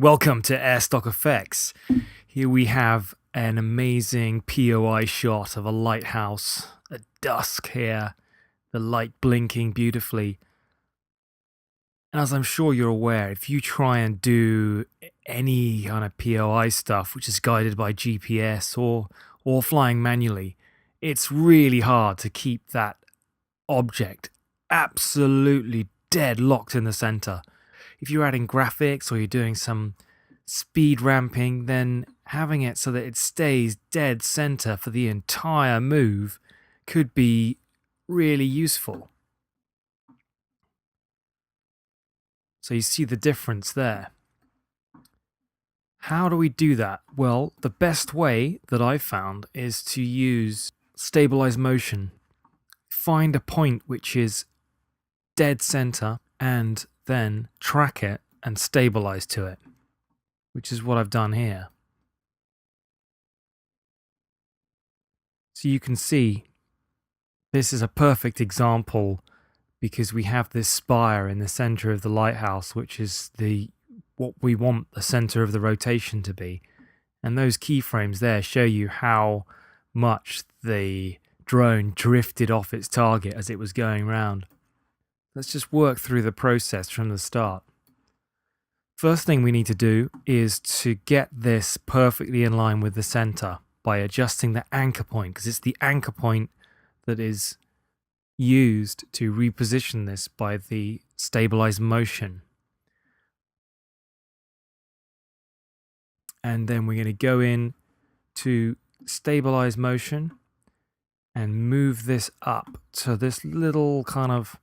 Welcome to Airstoc Fx. Here we have an amazing POI shot of a lighthouse at dusk here, the light blinking beautifully. And as I'm sure you're aware, if you try and do any kind of POI stuff which is guided by GPS or flying manually, it's really hard to keep that object absolutely dead locked in the center. If you're adding graphics or you're doing some speed ramping, then having it so that it stays dead center for the entire move could be really useful. So you see the difference there. How do we do that? Well, the best way that I've found is to use stabilize motion. Find a point which is dead center and then track it and stabilize to it, which is what I've done here. So you can see this is a perfect example because we have this spire in the center of the lighthouse, which is what we want the center of the rotation to be. And those keyframes there show you how much the drone drifted off its target as it was going round. Let's just work through the process from the start. First thing we need to do is to get this perfectly in line with the center by adjusting the anchor point, because it's the anchor point that is used to reposition this by the stabilize motion. And then we're going to go in to stabilize motion and move this up to this little kind of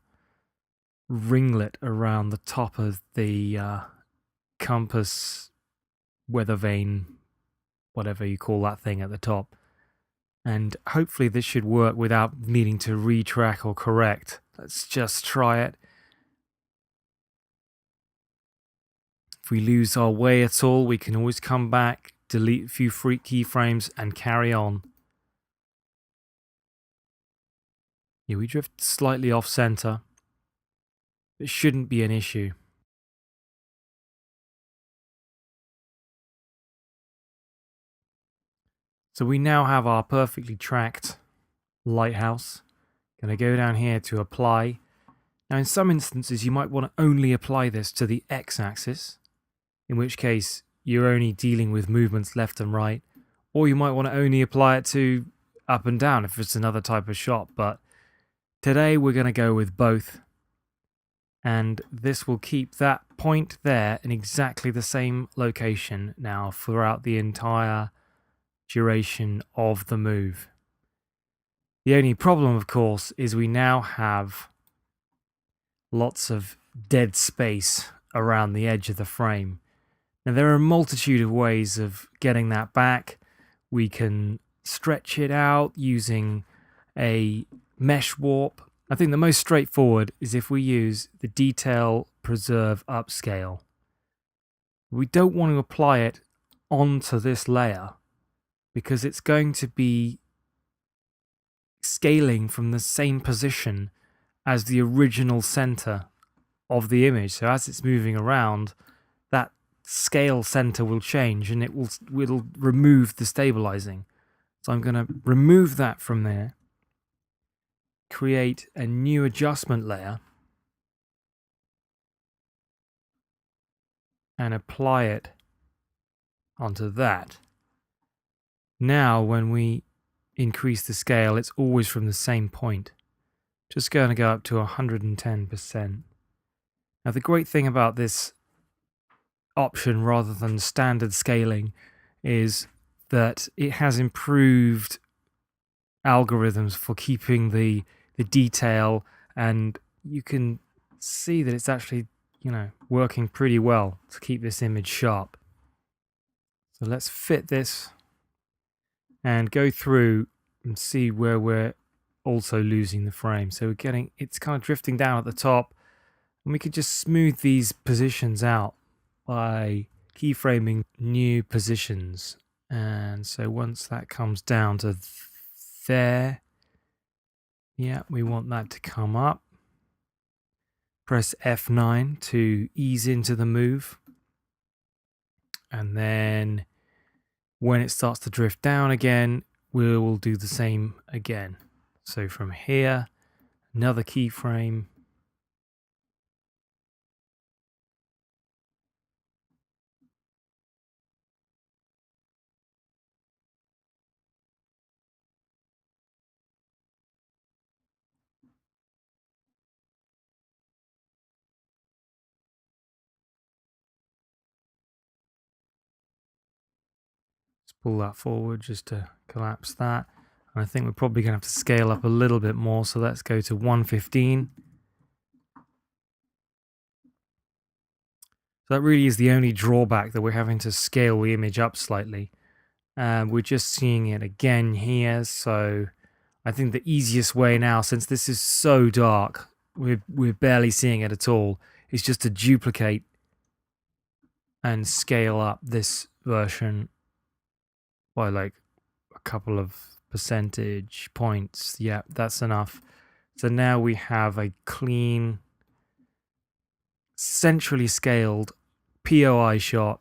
ringlet around the top of the compass weather vane, whatever you call that thing at the top. And hopefully this should work without needing to retrack or correct. Let's just try it. If we lose our way at all, we can always come back, delete a few free keyframes and carry on. Yeah, we drift slightly off center. It shouldn't be an issue. So we now have our perfectly tracked lighthouse. Going to go down here to apply. Now in some instances you might want to only apply this to the x-axis, in which case you're only dealing with movements left and right, or you might want to only apply it to up and down if it's another type of shot. But today we're going to go with both, and this will keep that point there in exactly the same location now throughout the entire duration of the move. The only problem, of course, is we now have lots of dead space around the edge of the frame. Now there are a multitude of ways of getting that back. We can stretch it out using a mesh warp. I think the most straightforward is if we use the detail preserve upscale. We don't want to apply it onto this layer because it's going to be scaling from the same position as the original center of the image. So as it's moving around, that scale center will change and it will remove the stabilizing. So I'm going to remove that from there, create a new adjustment layer and apply it onto that. Now when we increase the scale, it's always from the same point. Just going to go up to 110%. Now the great thing about this option rather than standard scaling is that it has improved algorithms for keeping the detail, and you can see that it's actually, working pretty well to keep this image sharp. So let's fit this and go through and see where we're also losing the frame. So it's kind of drifting down at the top, and we could just smooth these positions out by keyframing new positions. And so once that comes down to there, yeah, we want that to come up. Press F9 to ease into the move. And then when it starts to drift down again, we'll do the same again. So from here, another keyframe. Let's pull that forward just to collapse that. And I think we're probably going to have to scale up a little bit more. So let's go to 115. So that really is the only drawback, that we're having to scale the image up slightly. We're just seeing it again here. So I think the easiest way now, since this is so dark, we're barely seeing it at all, is just to duplicate and scale up this version by like a couple of percentage points. Yeah, that's enough. So now we have a clean, centrally scaled POI shot.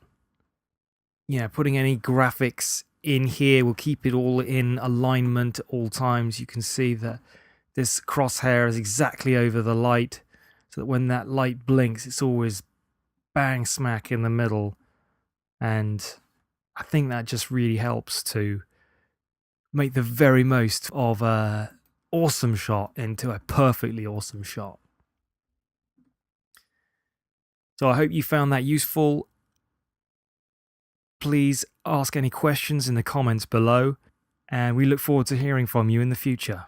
Yeah, putting any graphics in here will keep it all in alignment at all times. You can see that this crosshair is exactly over the light, so that when that light blinks, it's always bang smack in the middle. And I think that just really helps to make the very most of a awesome shot into a perfectly awesome shot. So I hope you found that useful. Please ask any questions in the comments below, and we look forward to hearing from you in the future.